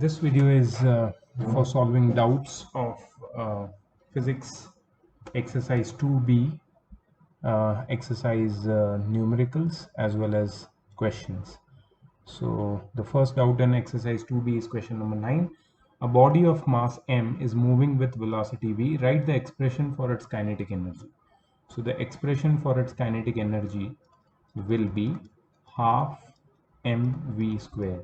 This video is for solving doubts of physics exercise 2b, exercise numericals as well as questions. So the first doubt in exercise 2b is question number 9. A body of mass m is moving with velocity v. Write the expression for its kinetic energy. So the expression for its kinetic energy will be half mv square.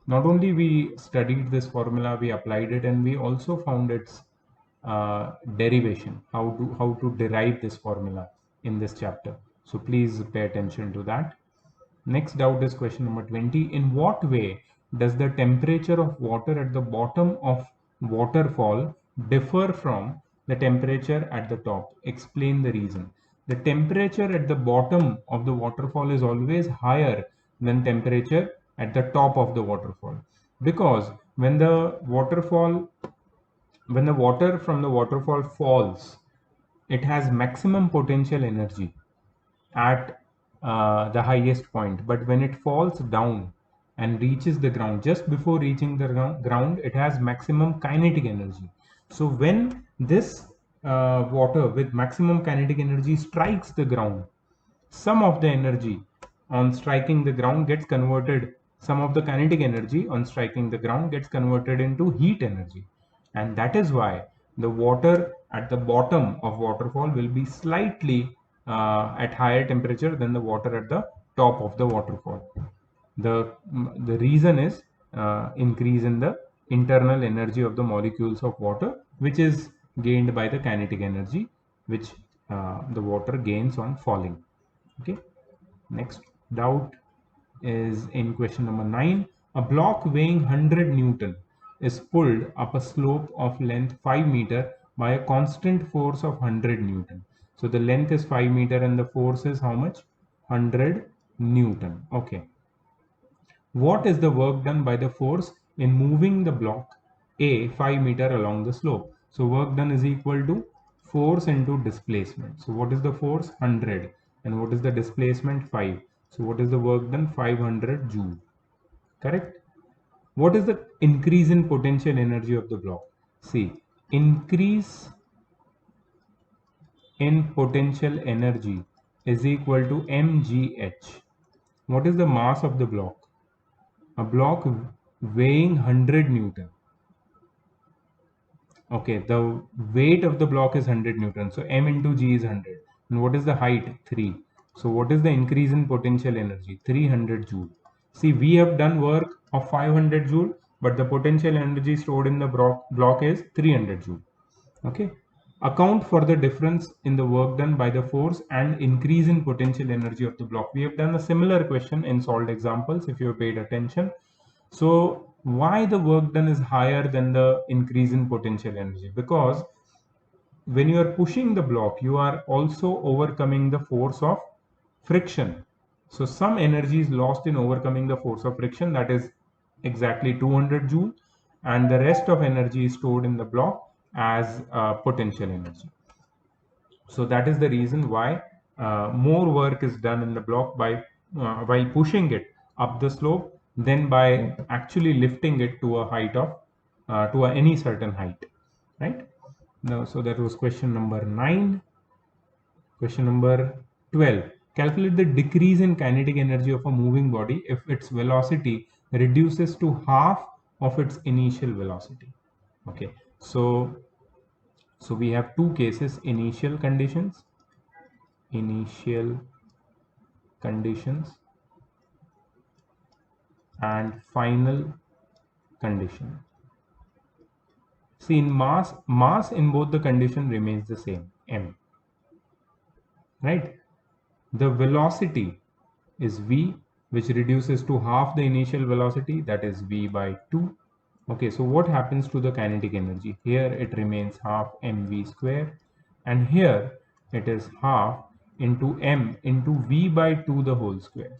Not only we studied this formula, we applied it, and we also found its derivation, how to derive this formula in this chapter. So please pay attention to that. Next doubt is question number 20. In what way does the temperature of water at the bottom of waterfall differ from the temperature at the top? Explain the reason. The temperature at the bottom of the waterfall is always higher than temperature at the top of the waterfall, because when the water from the waterfall falls, it has maximum potential energy at the highest point, but when it falls down and reaches the ground, just before reaching the ground, it has maximum kinetic energy. So when this water with maximum kinetic energy strikes the ground, some of the energy on striking the ground gets converted, some of the kinetic energy on striking the ground gets converted into heat energy, and that is why the water at the bottom of waterfall will be slightly at higher temperature than the water at the top of the waterfall. The reason is increase in the internal energy of the molecules of water, which is gained by the kinetic energy which the water gains on falling. Okay, next doubt is in question number 9. A block weighing 100 Newton is pulled up a slope of length 5 meter by a constant force of 100 Newton. So the length is 5 meter and the force is how much? 100 Newton. Okay. What is the work done by the force in moving the block A 5 meter along the slope? So work done is equal to force into displacement. So what is the force? 100. And what is the displacement? 5. So what is the work done? 500 joule. Correct? What is the increase in potential energy of the block? See, increase in potential energy is equal to mgh. What is the mass of the block? A block weighing 100 Newton. Okay, the weight of the block is 100 Newton. So m into g is 100. And what is the height? 3. So what is the increase in potential energy? 300 joule. See, we have done work of 500 joule, but the potential energy stored in the block is 300 joule. Okay. Account for the difference in the work done by the force and increase in potential energy of the block. We have done a similar question in solved examples if you have paid attention. So why the work done is higher than the increase in potential energy? Because when you are pushing the block, you are also overcoming the force of friction. So some energy is lost in overcoming the force of friction, that is exactly 200 joule, and the rest of energy is stored in the block as potential energy. So that is the reason why more work is done in the block by while pushing it up the slope than by actually lifting it to a height of any certain height, right? Now, so that was question number 9. Question number 12. Calculate the decrease in kinetic energy of a moving body if its velocity reduces to half of its initial velocity. Okay, so we have two cases: initial conditions and final condition. See, in mass in both the condition remains the same, m, right? The velocity is v, which reduces to half the initial velocity, that is v by 2. Okay, so what happens to the kinetic energy? Here it remains half mv square, and here it is half into m into v by 2 the whole square,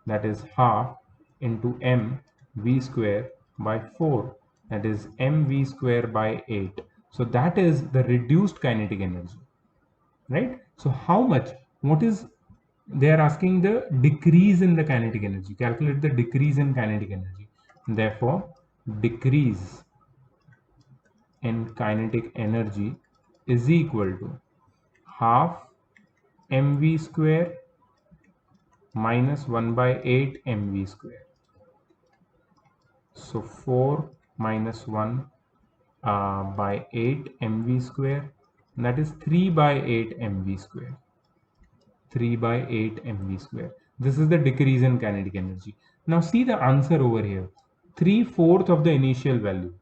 that is half into m v square by 4, that is mv square by 8. So that is the reduced kinetic energy, right? So how much, what is, they are asking the decrease in the kinetic energy. Calculate the decrease in kinetic energy. Therefore decrease in kinetic energy is equal to half mv square minus 1 by 8 mv square. So 4 minus 1 by 8 mv square, that is 3 by 8 mv square. 3 by 8 mv square. This is the decrease in kinetic energy. Now see the answer over here. 3/4 of the initial value.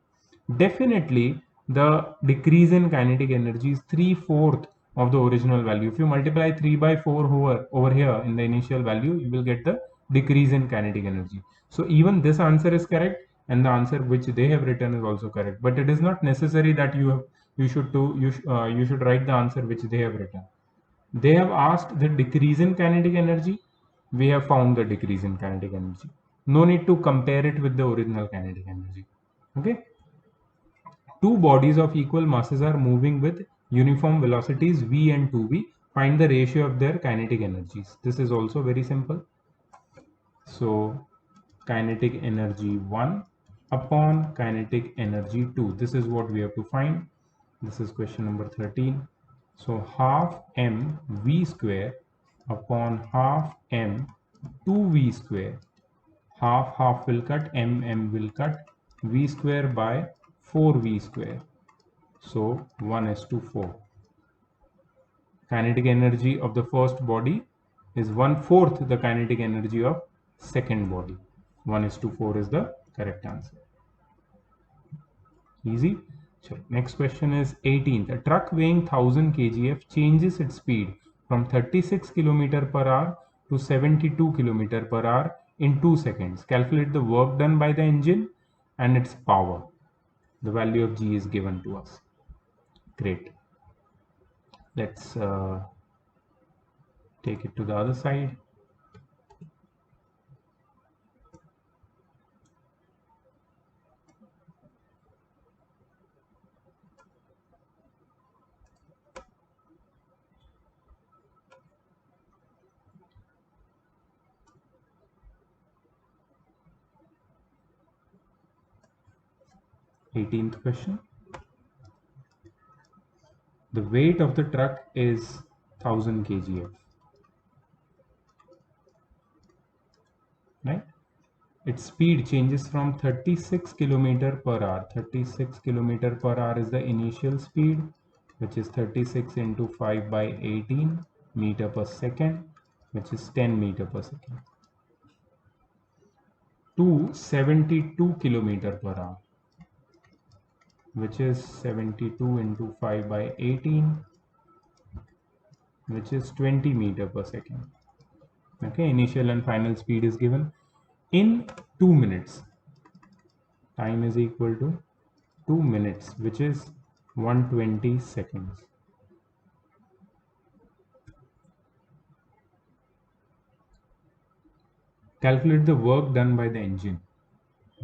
Definitely the decrease in kinetic energy is 3/4 of the original value. If you multiply 3 by 4 over here in the initial value, you will get the decrease in kinetic energy. So even this answer is correct, and the answer which they have written is also correct. But it is not necessary that you should write the answer which they have written. They have asked the decrease in kinetic energy. We have found the decrease in kinetic energy. No need to compare it with the original kinetic energy. Okay. Two bodies of equal masses are moving with uniform velocities v and 2v. Find the ratio of their kinetic energies. This is also very simple. So kinetic energy 1 upon kinetic energy 2. This is what we have to find. This is question number 13. So half m v square upon half m 2v square. Half will cut, m will cut, v square by 4v square. So 1:4. Kinetic energy of the first body is 1/4 the kinetic energy of second body. 1:4 is the correct answer. Easy. So next question is 18th. A truck weighing 1000 kgf changes its speed from 36 km per hour to 72 km per hour in 2 seconds. Calculate the work done by the engine and its power. The value of G is given to us. Great. Let's take it to the other side. Eighteenth question. The weight of the truck is 1000 kgf. Right? Its speed changes from 36 km per hour. 36 km per hour is the initial speed, which is 36 into 5 by 18 meter per second, which is 10 meter per second, to 72 km per hour, which is 72 into 5 by 18, which is 20 meter per second. Okay, initial and final speed is given in 2 minutes. Time is equal to 2 minutes, which is 120 seconds. Calculate the work done by the engine.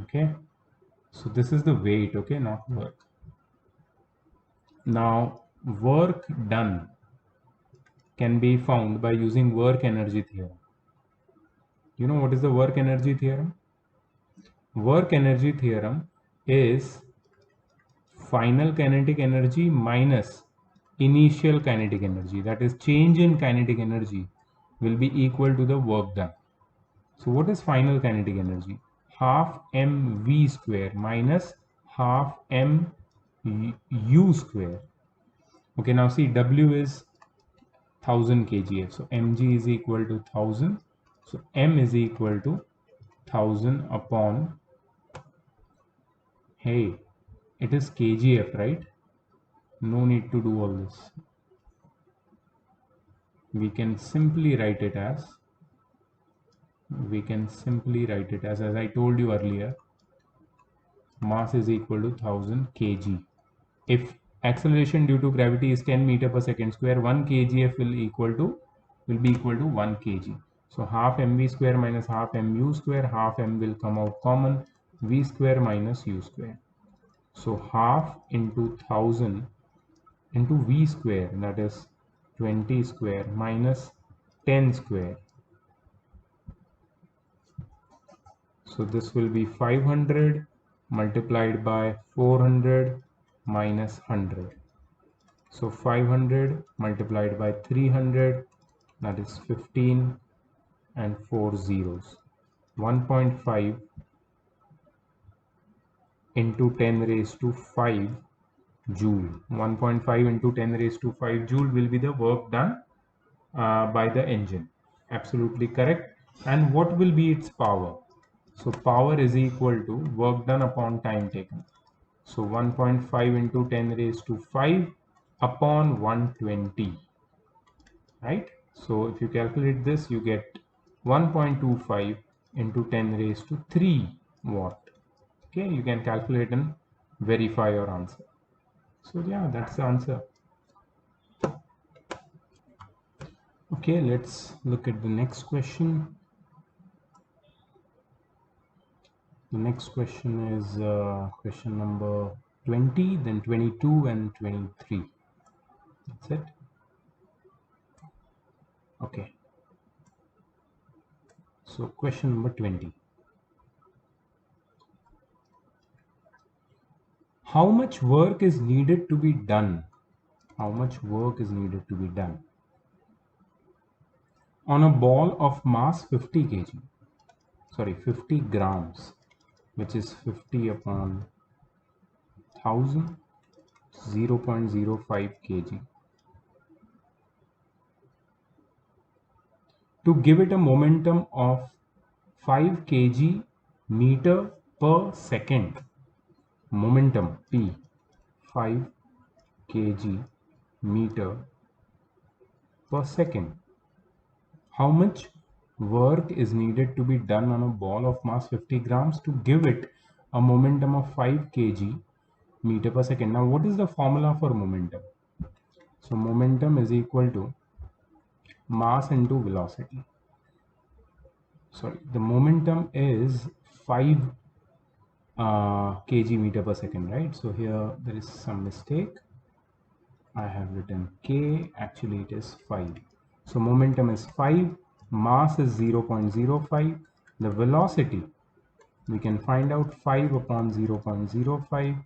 Okay, so this is the weight, okay, not work. Now work done can be found by using work energy theorem. You know what is the work energy theorem? Work energy theorem is final kinetic energy minus initial kinetic energy, that is change in kinetic energy, will be equal to the work done. So what is final kinetic energy? Half mv square minus half m u square. Okay, now see, w is 1000 kgf, so mg is equal to 1000, so m is equal to 1000 upon, hey, it is kgf, right? No need to do all this. We can simply write it as, as I told you earlier, mass is equal to 1000 kg. If acceleration due to gravity is 10 meter per second square, 1 kgf will be equal to 1 kg. So half mv square minus half mu square, half m will come out common, v square minus u square. So half into 1000 into v square, that is 20 square minus 10 square. So this will be 500 multiplied by 400 minus 100. So 500 multiplied by 300, that is 15 and 4 zeros. 1.5 into 10 raised to 5 joule. 1.5 into 10 raised to 5 joule will be the work done by the engine. Absolutely correct. And what will be its power? So power is equal to work done upon time taken. So 1.5 into 10 raised to 5 upon 120, right? So if you calculate this, you get 1.25 into 10 raised to 3 watt. Okay, you can calculate and verify your answer. So yeah, that's the answer. Okay, let's look at the next question. The next question is question number 20, then 22 and 23. That's it. Okay. So question number 20. How much work is needed to be done? How much work is needed to be done on a ball of mass 50 kg? Sorry, 50 grams, which is 50 upon 1000, 0.05 kg. To give it a momentum of 5 kg meter per second. Momentum P, 5 kg meter per second. How much work is needed to be done on a ball of mass 50 grams to give it a momentum of 5 kg meter per second? Now, what is the formula for momentum? So, momentum is equal to mass into velocity. Sorry, the momentum is 5 kg meter per second, right? So here there is some mistake. I have written k, actually it is 5. So momentum is 5, mass is 0.05, the velocity we can find out 5 upon 0.05,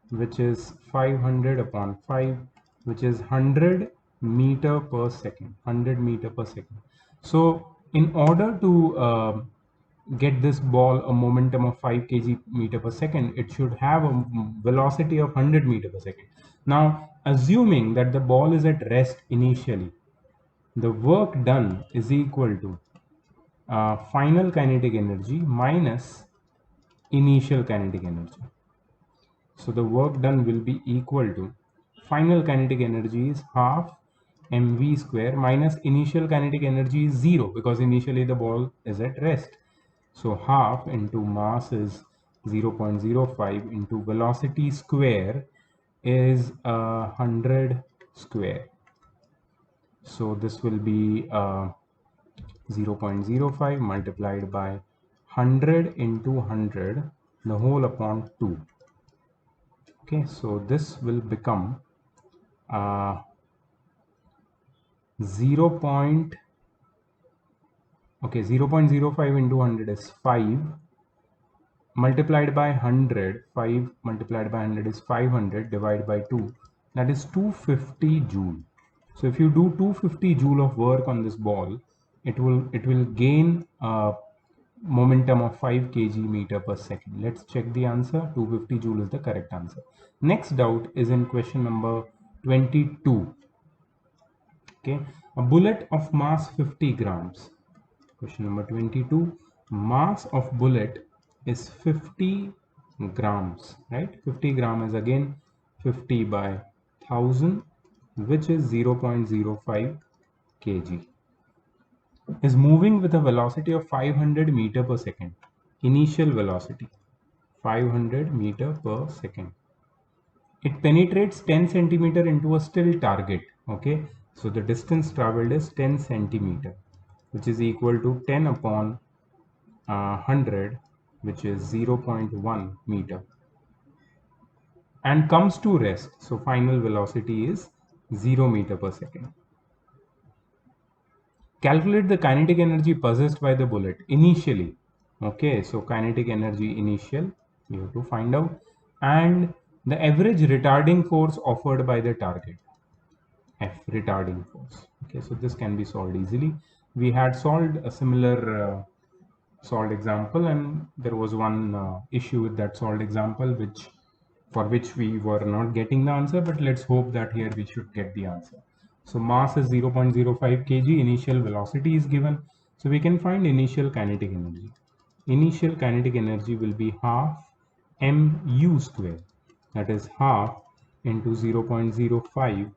which is 500 upon 5, which is 100 meter per second, 100 meter per second. So in order to get this ball a momentum of 5 kg meter per second, it should have a velocity of 100 meter per second. Now, assuming that the ball is at rest initially, the work done is equal to final kinetic energy minus initial kinetic energy. So the work done will be equal to final kinetic energy is half mv square minus initial kinetic energy is 0 because initially the ball is at rest. So half into mass is 0.05 into velocity square is 100 square. So this will be 0.05 multiplied by 100 into 100 the whole upon 2. Okay, so this will become 0. Okay, 0.05 into 100 is 5 multiplied by 100. 5 multiplied by 100 is 500 divided by 2, that is 250 joule. So if you do 250 joule of work on this ball, it will gain momentum of 5 kg meter per second. Let's check the answer. 250 joule is the correct answer. Next doubt is in question number 22. Okay, a bullet of mass 50 grams. Question number 22. Mass of bullet is 50 grams, right? 50 gram is again 50 by 1000, which is 0.05 kg. Is moving with a velocity of 500 meter per second. Initial velocity 500 meter per second. It penetrates 10 centimeter into a still target. Okay, so the distance traveled is 10 centimeter, which is equal to 10 upon 100, which is 0.1 meter, and comes to rest. So final velocity is 0 meter per second. Calculate the kinetic energy possessed by the bullet initially. Okay, so kinetic energy initial we have to find out, and the average retarding force offered by the target, F retarding force. Okay, so this can be solved easily. We had solved a similar solved example, and there was one issue with that solved example for which we were not getting the answer, but let's hope that here we should get the answer. So mass is 0.05 kg, initial velocity is given, so we can find initial kinetic energy. Initial kinetic energy will be half mu square, that is half into 0.05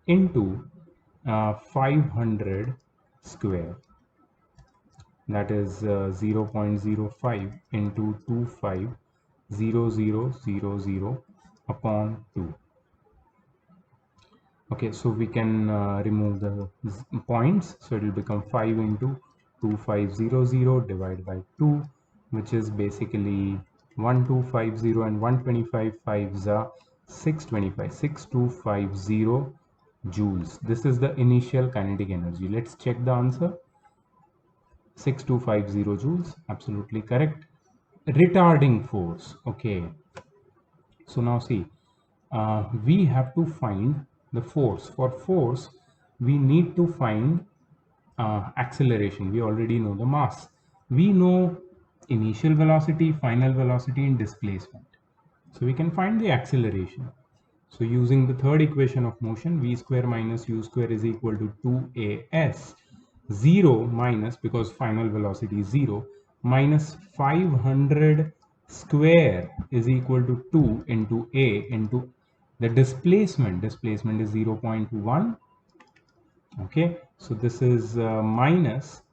into 500 square, that is 0.05 into 250000 upon 2. Okay, so we can remove the points, so it will become 5 into 2500 divided by 2, which is basically 1250, and 125 5s are 625, 6250 joules. This is the initial kinetic energy. Let's check the answer. 6250 joules, absolutely correct. Retarding force. Okay, so now see, we have to find the force. For force, we need to find acceleration. We already know the mass. We know initial velocity, final velocity, and displacement. So we can find the acceleration. So using the third equation of motion, v square minus u square is equal to 2as. 0 minus, because final velocity is 0, minus 500 square is equal to 2 into a into the displacement. Displacement is 0.1. Okay, so this is minus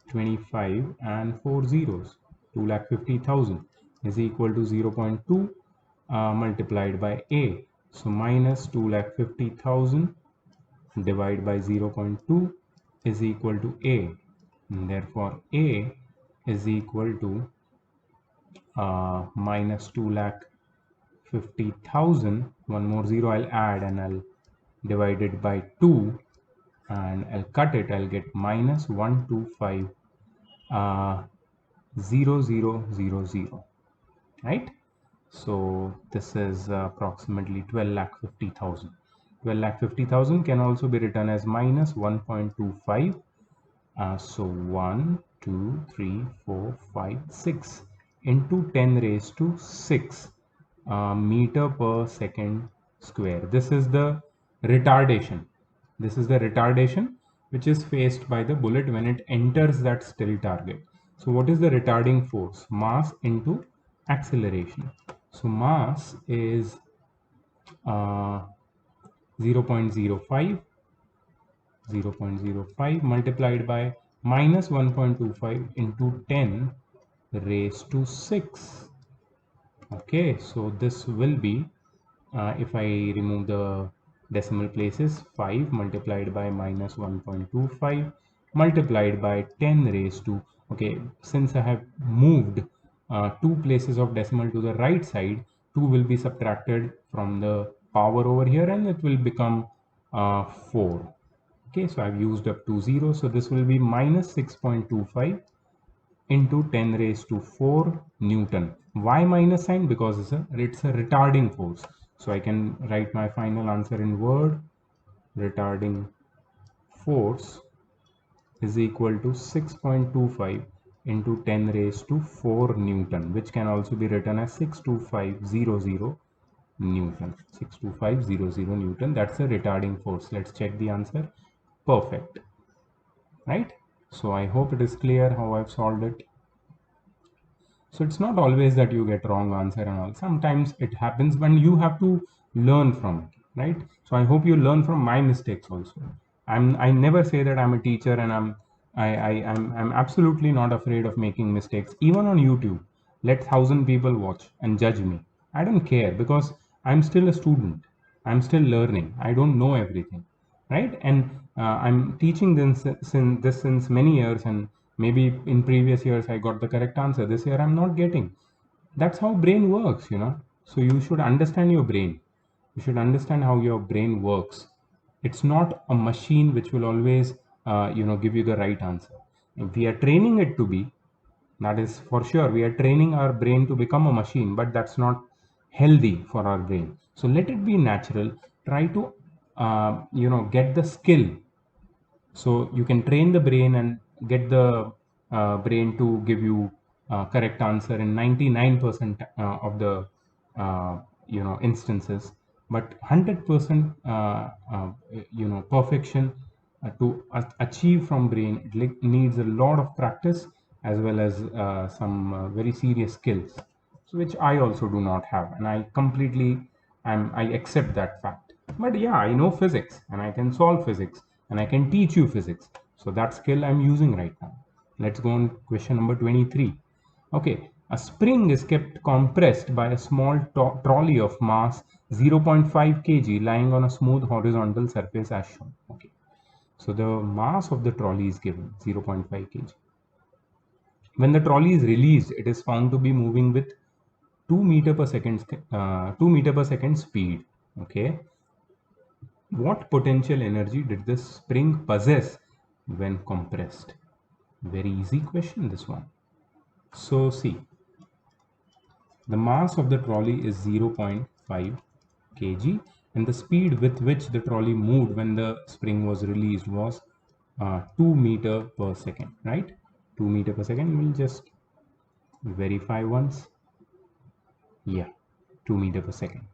25 and 4 zeros, 2,50,000 is equal to 0.2 multiplied by a. So minus 2,50,000 divided by 0.2 is equal to a, and therefore a is equal to minus 2,50,000. One more zero I'll add, and I'll divide it by 2, and I'll cut it. I'll get minus 125 0000, right? So this is approximately 12,50,000. 12,50,000 can also be written as minus 1.25. So 1, 2, 3, 4, 5, 6 into 10 raised to 6 meter per second square. This is the retardation. This is the retardation which is faced by the bullet when it enters that still target. So what is the retarding force? Mass into acceleration. So mass is 0.05 multiplied by minus 1.25 into 10 raised to 6. Okay, so this will be, if I remove the decimal places, 5 multiplied by minus 1.25 multiplied by 10 raised to, okay, since I have moved 2 places of decimal to the right side, 2 will be subtracted from the power over here, and it will become 4. Okay, so I've used up 2 zeros, so this will be minus 6.25 into 10 raised to 4 Newton. Why minus sign? Because it's a retarding force. So I can write my final answer in word. Retarding force is equal to 6.25 into 10 raised to 4 Newton, which can also be written as 62500 Newton. 62500 Newton. That's a retarding force. Let's check the answer. Perfect. Right? So I hope it is clear how I've solved it. So it's not always that you get wrong answer and all. Sometimes it happens when you have to learn from it, right? So I hope you learn from my mistakes also. I never say that I'm a teacher, and I'm absolutely not afraid of making mistakes. Even on YouTube, let 1,000 people watch and judge me. I don't care, because I'm still a student. I'm still learning. I don't know everything, right? And I'm teaching this since many years, and maybe in previous years I got the correct answer. This year I'm not getting. That's how brain works, you know. So you should understand your brain. You should understand how your brain works. It's not a machine which will always give you the right answer. If we are training it to be, That is for sure. We are training our brain to become a machine, but that's not healthy for our brain. So let it be natural. Try to, get the skill. So you can train the brain and get the brain to give you correct answer in 99% of the instances, but 100% perfection to achieve from brain, it needs a lot of practice as well as some very serious skills, so which I also do not have, and I accept that fact. But yeah, I know physics and I can solve physics and I can teach you physics. So that skill I'm using right now. Let's go on question number 23. Okay, a spring is kept compressed by a small trolley of mass 0.5 kg lying on a smooth horizontal surface as shown. Okay, so the mass of the trolley is given 0.5 kg. When the trolley is released, it is found to be moving with 2 meter per second speed. Okay, what potential energy did this spring possess when compressed? Very easy question, this one. So see, the mass of the trolley is 0.5 kg and the speed with which the trolley moved when the spring was released was 2 meter per second, right? 2 meter per second. We'll just verify once. Yeah, 2 meter per second.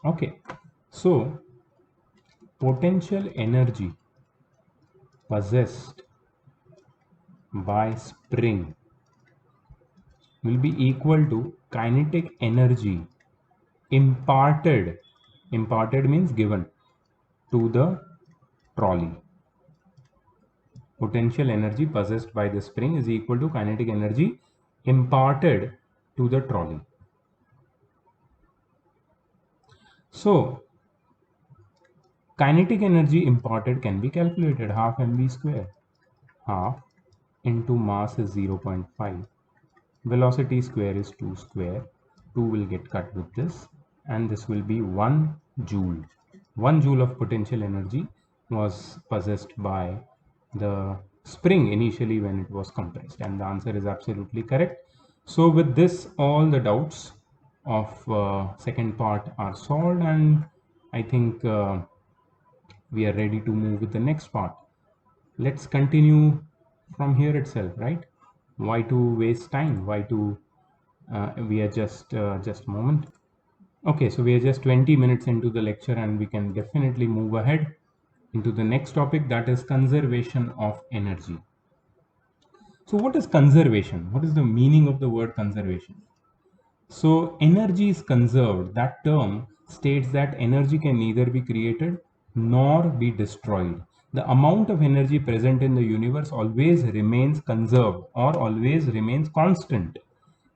Okay, so potential energy possessed by spring will be equal to kinetic energy imparted. Imparted means given to the trolley. Potential energy possessed by the spring is equal to kinetic energy imparted to the trolley. So kinetic energy imparted can be calculated. Half mv square. Half into mass is 0.5. Velocity square is 2 square. 2 will get cut with this and this will be 1 joule. 1 joule of potential energy was possessed by the spring initially when it was compressed, and the answer is absolutely correct. So with this, all the doubts of second part are solved, and I think we are ready to move with the next part. Let's continue from here itself, right? Why to waste time? Why to we are just a moment. Okay, so we are just 20 minutes into the lecture and we can definitely move ahead into the next topic, that is conservation of energy. So what is conservation? What is the meaning of the word conservation? So energy is conserved. That term states that energy can neither be created nor be destroyed. The amount of energy present in the universe always remains conserved or always remains constant.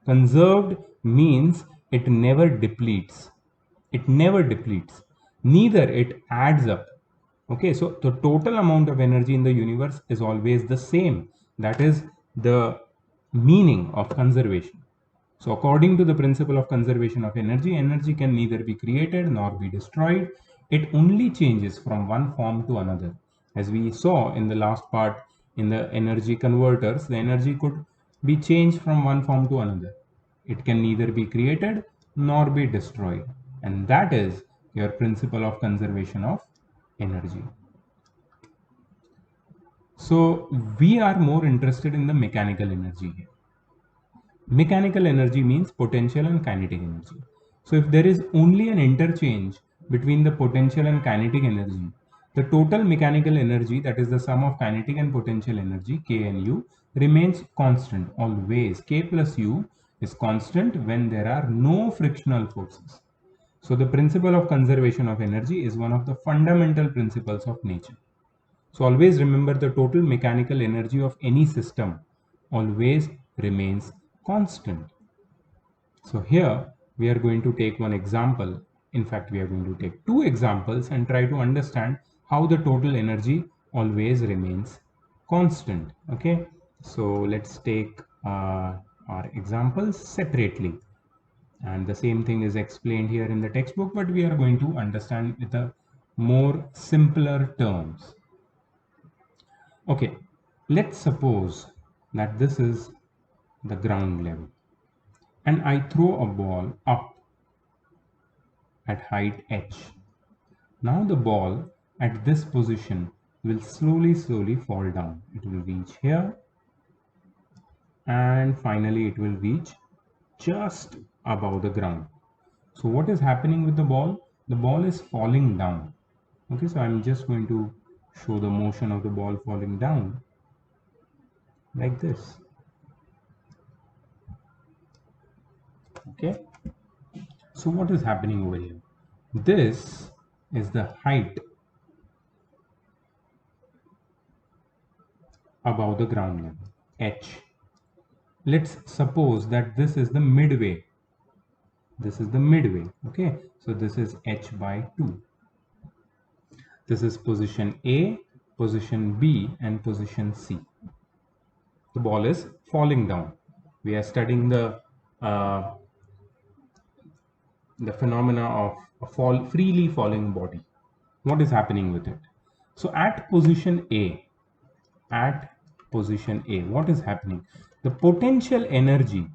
Conserved means it never depletes. It never depletes. Neither it adds up. Okay, so the total amount of energy in the universe is always the same. That is the meaning of conservation. So according to the principle of conservation of energy, energy can neither be created nor be destroyed. It only changes from one form to another. As we saw in the last part in the energy converters, the energy could be changed from one form to another. It can neither be created nor be destroyed. And that is your principle of conservation of energy. So we are more interested in the mechanical energy here. Mechanical energy means potential and kinetic energy. So if there is only an interchange between the potential and kinetic energy, the total mechanical energy, that is the sum of kinetic and potential energy, K and U, remains constant always. K plus U is constant when there are no frictional forces. So the principle of conservation of energy is one of the fundamental principles of nature. So always remember, the total mechanical energy of any system always remains constant. So here we are going to take one example. In fact, we are going to take two examples and try to understand how the total energy always remains constant. Okay, so let's take our examples separately. And the same thing is explained here in the textbook, but we are going to understand with a more simpler terms. Okay, let's suppose that this is the ground level, and I throw a ball up at height h. Now the ball at this position will slowly fall down. It will reach here and finally it will reach just above the ground. So what is happening with the ball? The ball is falling down. Okay, so I'm just going to show the motion of the ball falling down like this. Okay, so what is happening over here? This is the height above the ground level, h. Let's suppose that this is the midway. This is the midway. Okay, so this is h by 2. This is position A, position B, and position C. The ball is falling down. We are studying uh, the phenomena of a freely falling body. What is happening with it? So at position A, what is happening? The potential energy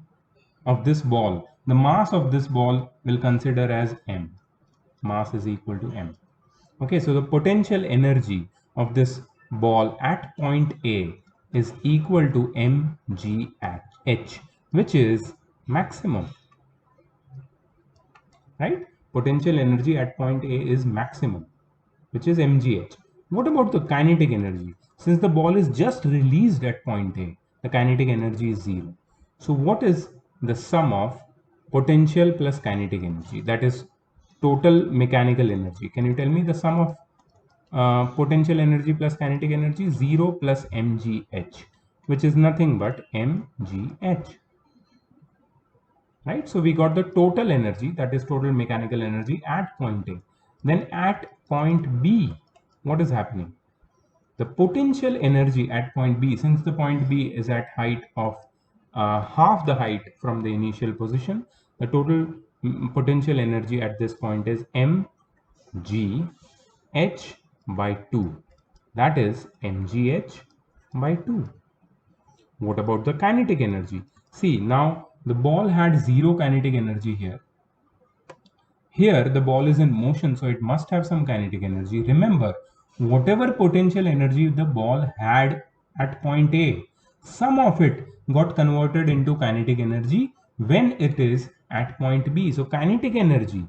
of this ball, the mass of this ball will consider as m. Mass is equal to m. Okay, so the potential energy of this ball at point A is equal to mgh, which is maximum, right? Potential energy at point A is maximum, which is mgh. What about the kinetic energy? Since the ball is just released at point A, the kinetic energy is 0. So what is the sum of potential plus kinetic energy? That is total mechanical energy. Can you tell me the sum of potential energy plus kinetic energy? 0 plus mgh, which is nothing but mgh, right? So we got the total energy, that is total mechanical energy at point A. Then at point B, what is happening? The potential energy at point B, since the point B is at height of half the height from the initial position, the total potential energy at this point is mgh by 2. That is mgh by 2. What about the kinetic energy? See, now the ball had 0 kinetic energy here. Here the ball is in motion, so it must have some kinetic energy. Remember, whatever potential energy the ball had at point A, some of it got converted into kinetic energy when it is at point B. So kinetic energy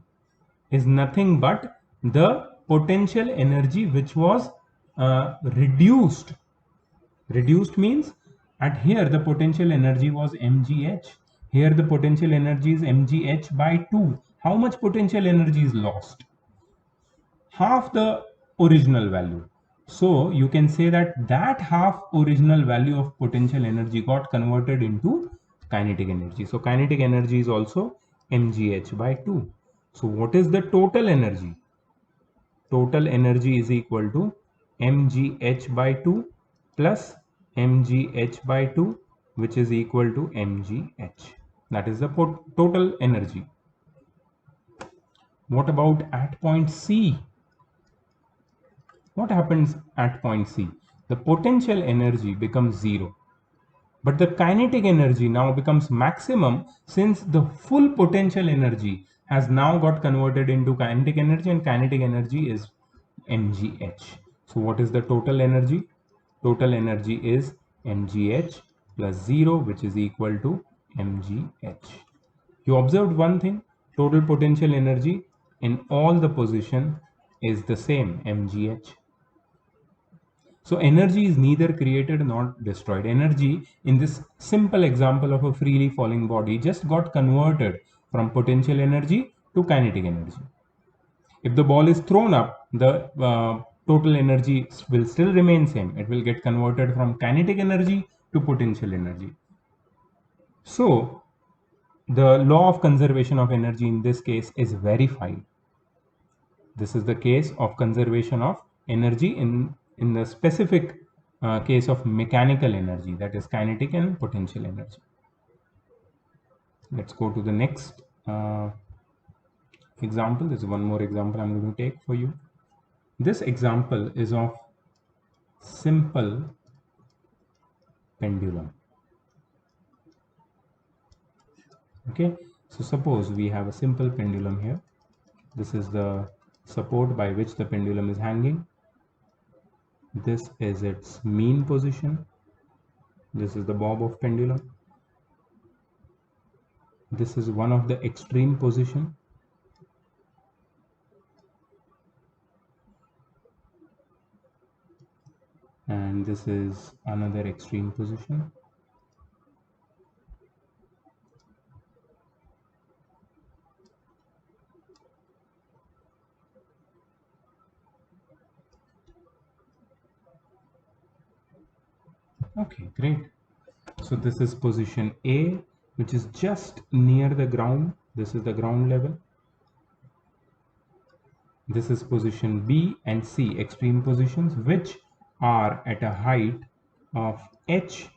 is nothing but the potential energy which was reduced. Reduced means at here the potential energy was mgh. Here the potential energy is mgh by 2. How much potential energy is lost? Half the original value. So you can say that half original value of potential energy got converted into kinetic energy. So kinetic energy is also mgh by 2. So what is the total energy? Total energy is equal to mgh by 2 plus mgh by 2, which is equal to mgh. That is the total energy. What about at point C? What happens at point C? The potential energy becomes 0. But the kinetic energy now becomes maximum since the full potential energy has now got converted into kinetic energy, and kinetic energy is mgh. So what is the total energy? Total energy is mgh plus 0, which is equal to mgh. You observed one thing, total potential energy in all the position is the same, mgh. So energy is neither created nor destroyed. Energy in this simple example of a freely falling body just got converted from potential energy to kinetic energy. If the ball is thrown up, the total energy will still remain same. It will get converted from kinetic energy to potential energy. So the law of conservation of energy in this case is verified. This is the case of conservation of energy in the specific case of mechanical energy, that is kinetic and potential energy. Let's go to the next example. There's one more example I'm going to take for you. This example is of simple pendulum. Okay, so suppose we have a simple pendulum here. This is the support by which the pendulum is hanging. This is its mean position. This is the bob of pendulum. This is one of the extreme position. And this is another extreme position. Okay, great. So this is position A, which is just near the ground. This is the ground level. This is position B and C, extreme positions, which are at a height of h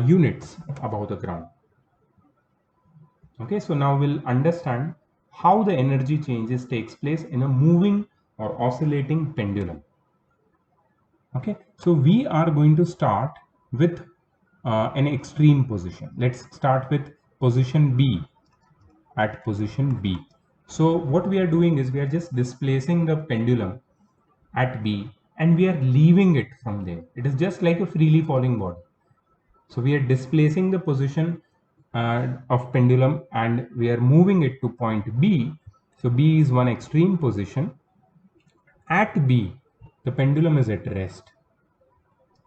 units above the ground. Okay, so now we'll understand how the energy changes takes place in a moving or oscillating pendulum. Okay, so we are going to start with an extreme position. Let's start with position B. At position B, so what we are doing is we are just displacing the pendulum at B and we are leaving it from there. It is just like a freely falling body. So we are displacing the position of pendulum and we are moving it to point B. So B is one extreme position. At B, the pendulum is at rest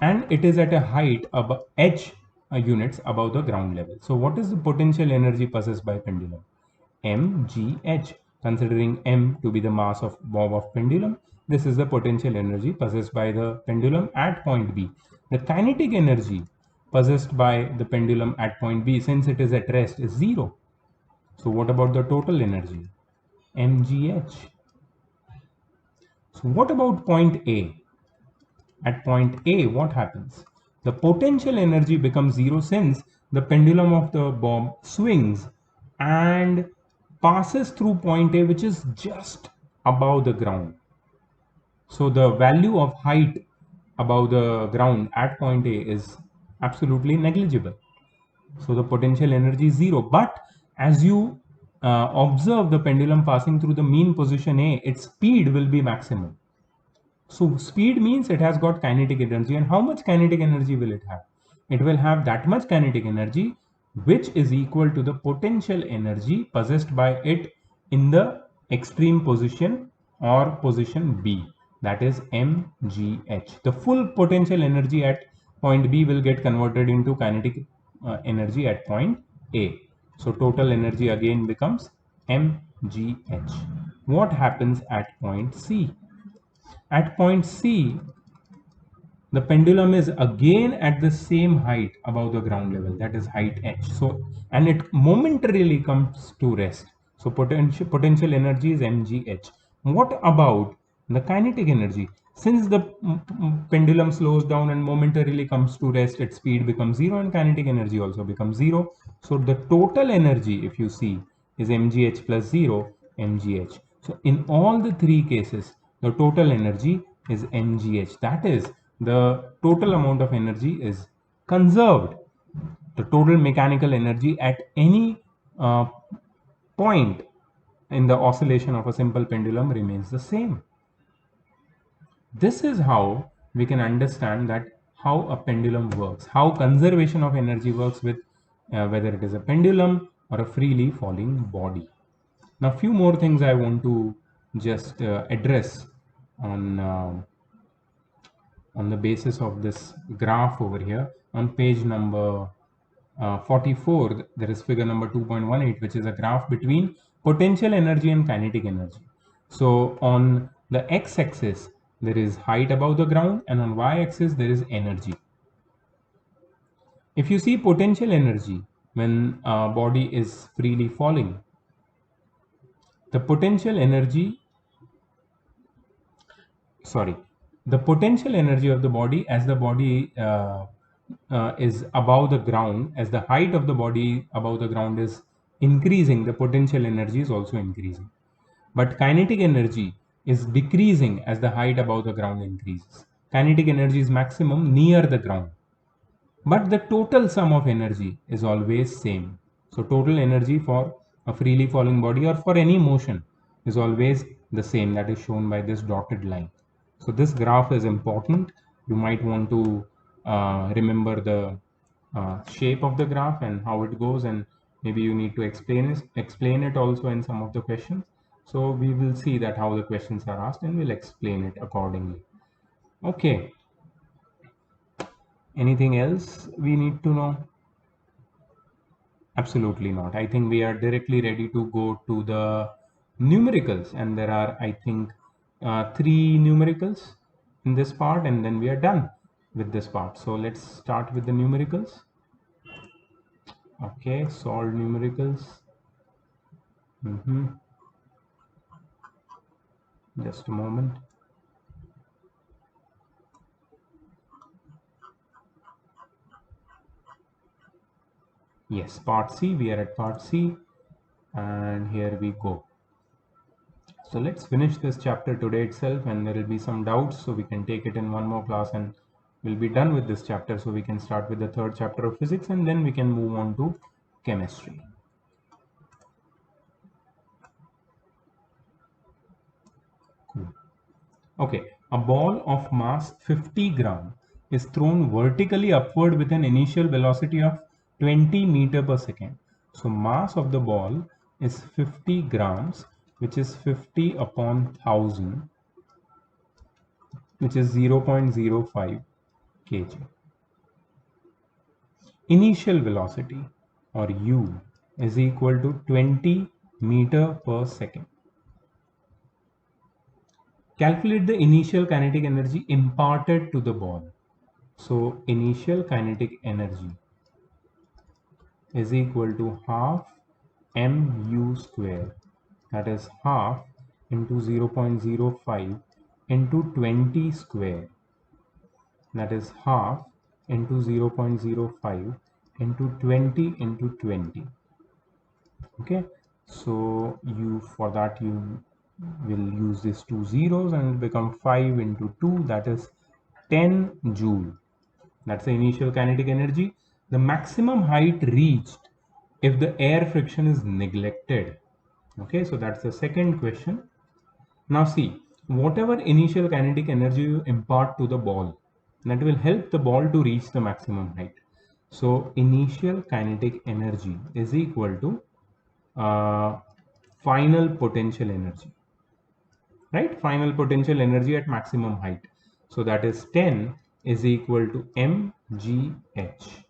and it is at a height of h units above the ground level. So what is the potential energy possessed by pendulum? mgh. Considering m to be the mass of bob of pendulum, this is the potential energy possessed by the pendulum at point B. The kinetic energy possessed by the pendulum at point B, since it is at rest, is 0. So what about the total energy? mgh. So what about point A? At point A, what happens? The potential energy becomes 0 since the pendulum of the bob swings and passes through point A, which is just above the ground. So the value of height above the ground at point A is absolutely negligible. So the potential energy is 0. But as you observe the pendulum passing through the mean position A, its speed will be maximum. So speed means it has got kinetic energy, and how much kinetic energy will it have? It will have that much kinetic energy which is equal to the potential energy possessed by it in the extreme position or position B, that is mgh. The full potential energy at point B will get converted into kinetic energy at point A. So total energy again becomes mgh. What happens at point C? At point C, the pendulum is again at the same height above the ground level, that is height h. So, and it momentarily comes to rest. So, potential energy is mgh. What about the kinetic energy? Since the pendulum slows down and momentarily comes to rest, its speed becomes 0 and kinetic energy also becomes 0. So, the total energy, if you see, is mgh plus 0, mgh. So, in all the three cases, the total energy is mgh. That is, the total amount of energy is conserved. The total mechanical energy at any point in the oscillation of a simple pendulum remains the same. This is how we can understand that how a pendulum works, how conservation of energy works with whether it is a pendulum or a freely falling body. Now, few more things I want to just address on the basis of this graph over here. On page number 44, there is figure number 2.18, which is a graph between potential energy and kinetic energy. So on the x-axis, there is height above the ground, and on y-axis, there is energy. If you see potential energy when a body is freely falling, the potential energy, the potential energy of the body as the body is above the ground, as the height of the body above the ground is increasing, the potential energy is also increasing. But kinetic energy is decreasing as the height above the ground increases. Kinetic energy is maximum near the ground, but the total sum of energy is always same. So total energy for a freely falling body or for any motion is always the same, that is shown by this dotted line. So this graph is important. You might want to remember the shape of the graph and how it goes, and maybe you need to explain it also in some of the questions. So we will see that how the questions are asked and we'll explain it accordingly. Okay. Anything else we need to know? Absolutely not. I think we are directly ready to go to the numericals, and there are, I think, three numericals in this part, and then we are done with this part. So let's start with the numericals. Okay, solve numericals. Just a moment. Yes, part C. We are at part C, and here we go. So let's finish this chapter today itself, and there will be some doubts, so we can take it in one more class and we'll be done with this chapter. So we can start with the third chapter of physics and then we can move on to chemistry. Cool. Okay, a ball of mass 50 gram is thrown vertically upward with an initial velocity of 20 meter per second. So mass of the ball is 50 grams, which is 50 upon 1000, which is 0.05 kg. Initial velocity, or u, is equal to 20 meter per second. Calculate the initial kinetic energy imparted to the ball. So initial kinetic energy is equal to half mu square, that is half into 0.05 into 20 square, that is half into 0.05 into 20 into 20. Okay, so you, for that you will use these two zeros and become 5 into 2, that is 10 joule. That's the initial kinetic energy. The maximum height reached if the air friction is neglected. Okay, so that's the second question. Now see, whatever initial kinetic energy you impart to the ball, that will help the ball to reach the maximum height. So initial kinetic energy is equal to final potential energy, right? Final potential energy at maximum height. So that is 10 is equal to mgh.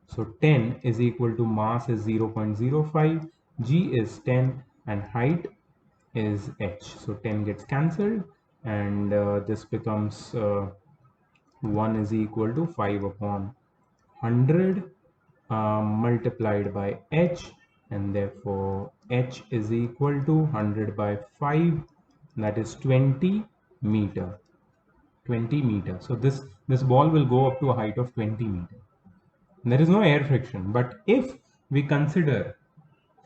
So 10 is equal to mass is 0.05, g is 10, and height is h. So 10 gets cancelled, and this becomes 1 is equal to 5 upon 100 multiplied by h, and therefore h is equal to 100 by 5, that is 20 meter. 20 meter. So this ball will go up to a height of 20 meter. There is no air friction, but if we consider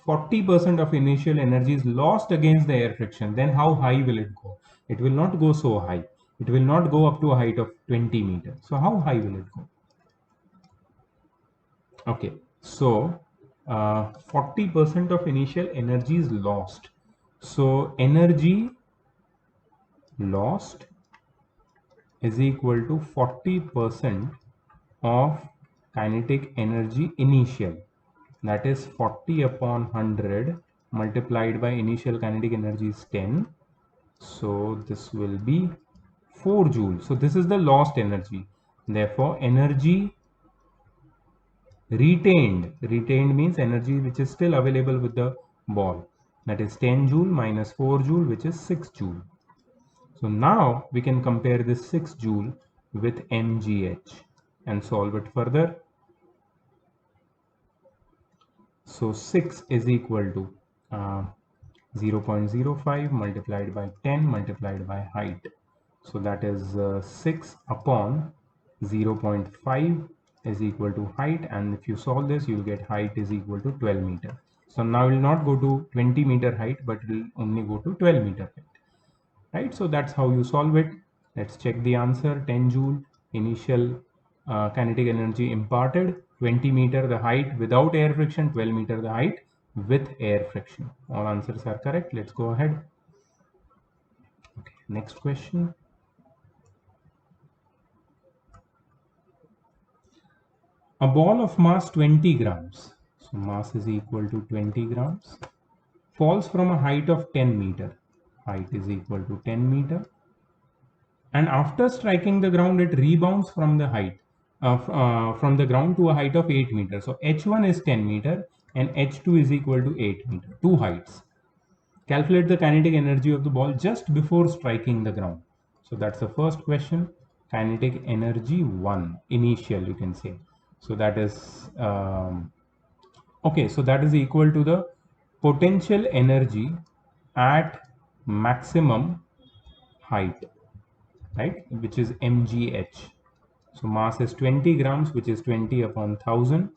40% of initial energy is lost against the air friction, then how high will it go? It will not go so high. It will not go up to a height of 20 meters. So how high will it go? Okay, so 40% of initial energy is lost. So energy lost is equal to 40% of kinetic energy initial. That is 40 upon 100 multiplied by initial kinetic energy is 10. So this will be 4 joule. So this is the lost energy. Therefore, energy retained means energy which is still available with the ball, that is 10 joule minus 4 joule, which is 6 joule. So now we can compare this 6 joule with mgh and solve it further. So 6 is equal to 0.05 multiplied by 10 multiplied by height. So that is 6 upon 0.5 is equal to height, and if you solve this, you will get height is equal to 12 meter. So now it will not go to 20 meter height, but it will only go to 12 meter height, right? So that's how you solve it. Let's check the answer. 10 joule initial kinetic energy imparted, 20 meter the height without air friction, 12 meter the height with air friction. All answers are correct. Let's go ahead. Okay, next question. A ball of mass 20 grams, so mass is equal to 20 grams, falls from a height of 10 meter. Height is equal to 10 meter. And after striking the ground, it rebounds from the height from the ground to a height of 8 meters. So h1 is 10 meter and h2 is equal to 8 meter, two heights. Calculate the kinetic energy of the ball just before striking the ground. So that's the first question. Kinetic energy 1, initial you can say. So that is okay, so that is equal to the potential energy at maximum height, right, which is mgh. So mass is 20 grams, which is 20 upon 1000.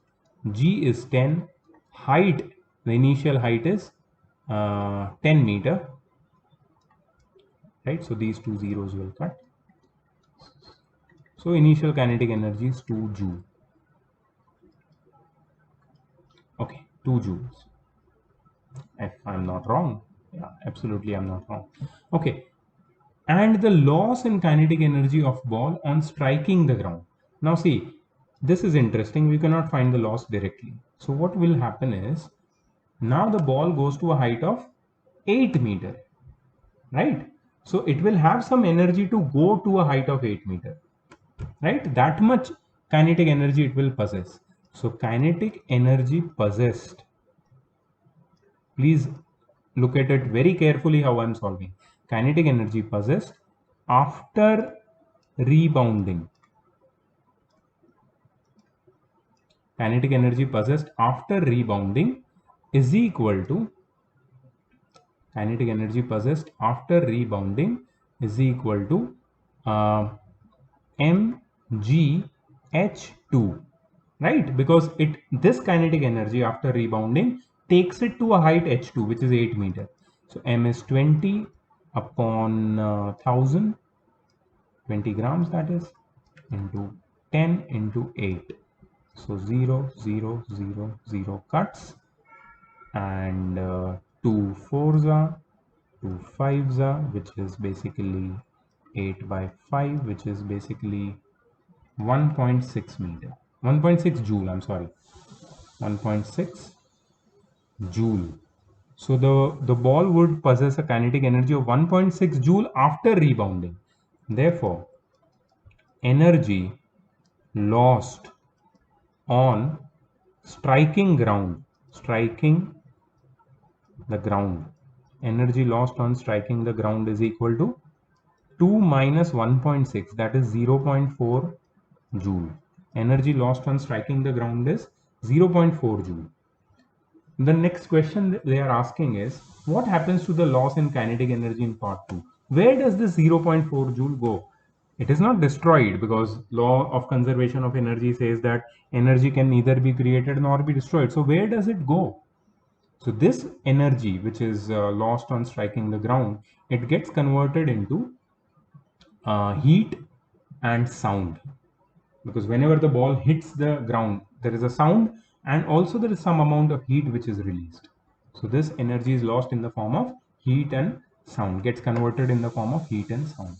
G is 10. Height, the initial height is 10 meter, right? So these two zeros will cut. So initial kinetic energy is 2 joule. Okay, 2 joules. If I'm not wrong. Yeah, absolutely I'm not wrong. Okay. And the loss in kinetic energy of ball on striking the ground. Now see, this is interesting. We cannot find the loss directly. So what will happen is, now the ball goes to a height of 8 meter, right? So it will have some energy to go to a height of 8 meter, right? That much kinetic energy it will possess. So kinetic energy possessed, please look at it very carefully how I'm solving. Kinetic energy possessed after rebounding. Kinetic energy possessed after rebounding is equal to kinetic energy possessed after rebounding is equal to mgh2, right? Because this kinetic energy after rebounding takes it to a height h2, which is 8 meter. So m is 20 upon 1000, 20 grams, that is, into 10 into 8. So 0 0 0 0 cuts, and 2 4s are 2 5s are, which is basically 8 by 5, which is basically 1.6 meter, 1.6 joule, I'm sorry, 1.6 joule. So the ball would possess a kinetic energy of 1.6 joule after rebounding. Therefore, energy lost on striking the ground, energy lost on striking the ground is equal to 2 minus 1.6, that is 0.4 joule. Energy lost on striking the ground is 0.4 joule. The next question they are asking is, what happens to the loss in kinetic energy in part 2? Where does this 0.4 joule go? It is not destroyed, because law of conservation of energy says that energy can neither be created nor be destroyed. So where does it go? So this energy, which is lost on striking the ground, it gets converted into heat and sound, because whenever the ball hits the ground, there is a sound, and also there is some amount of heat which is released. So this energy is lost in the form of heat and sound, gets converted in the form of heat and sound.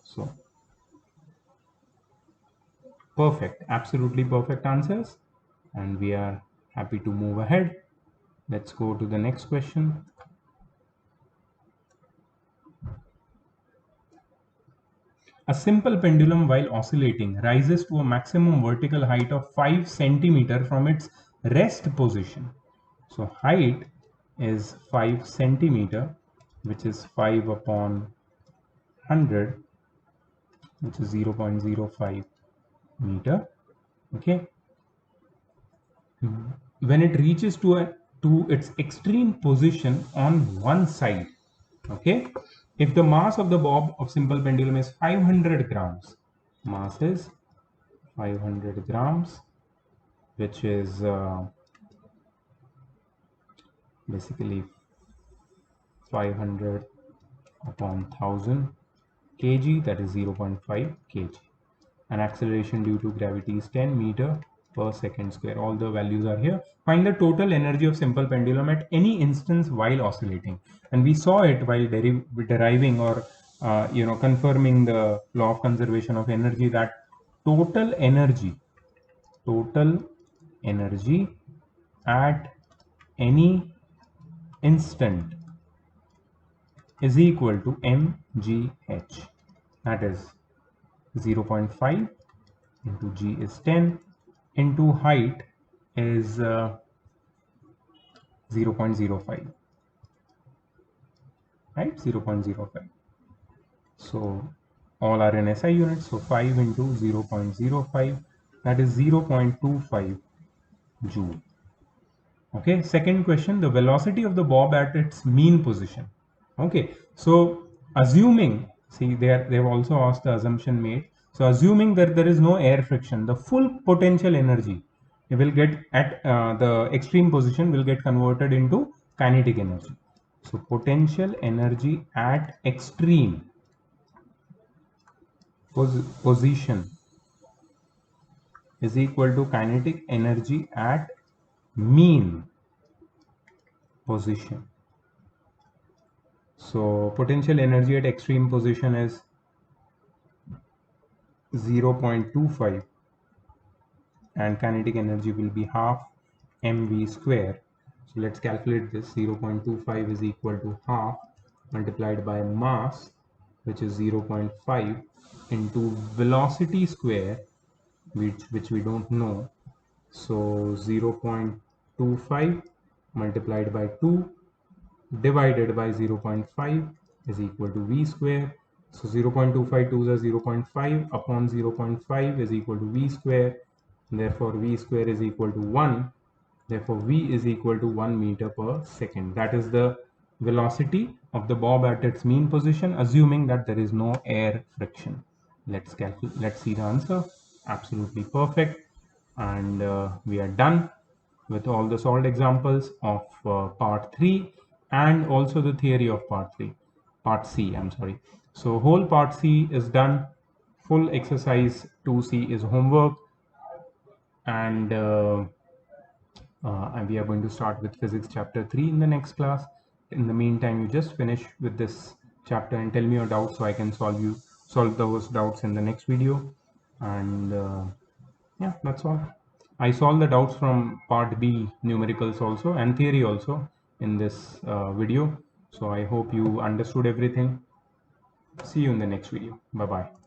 So perfect, absolutely perfect answers, and we are happy to move ahead. Let's go to the next question. A simple pendulum, while oscillating, rises to a maximum vertical height of 5 centimeter from its rest position. So height is 5 centimeter, which is 5 upon 100, which is 0.05 meter. Okay. When it reaches to its extreme position on one side, okay, if the mass of the bob of simple pendulum is 500 grams, mass is 500 grams, which is basically 500 upon 1000 kg, that is 0.5 kg, and acceleration due to gravity is 10 meter per second square. All the values are here. Find the total energy of simple pendulum at any instance while oscillating. And we saw it while deriving or confirming the law of conservation of energy, that total energy at any instant is equal to mgh. That is 0.5 into g is 10 into height is 0.05, right? 0.05. So all are in SI units. So 5 into 0.05, that is 0.25 joule. Okay, second question, the velocity of the bob at its mean position. Okay, so assuming, see they've also asked the assumption made. So assuming that there is no air friction, the full potential energy it will get at the extreme position will get converted into kinetic energy. So potential energy at extreme position is equal to kinetic energy at mean position. So potential energy at extreme position is 0.25 and kinetic energy will be half mv square. So let's calculate this. 0.25 is equal to half multiplied by mass, which is 0.5, into velocity square, which we don't know. So 0.25 multiplied by 2 divided by 0.5 is equal to v square. So 0.25 2 is 0.5 upon 0.5 is equal to v square. Therefore, v square is equal to 1. Therefore, v is equal to 1 meter per second. That is the velocity of the bob at its mean position, assuming that there is no air friction. Let's see the answer. Absolutely perfect. And we are done with all the solved examples of part 3 and also the theory of part C, I'm sorry. So whole part C is done. Full exercise 2C is homework, and we are going to start with physics chapter 3 in the next class. In the meantime, you just finish with this chapter and tell me your doubts so I can solve those doubts in the next video. And yeah, that's all. I solved the doubts from part B numericals also and theory also in this video. So I hope you understood everything. See you in the next video. Bye bye.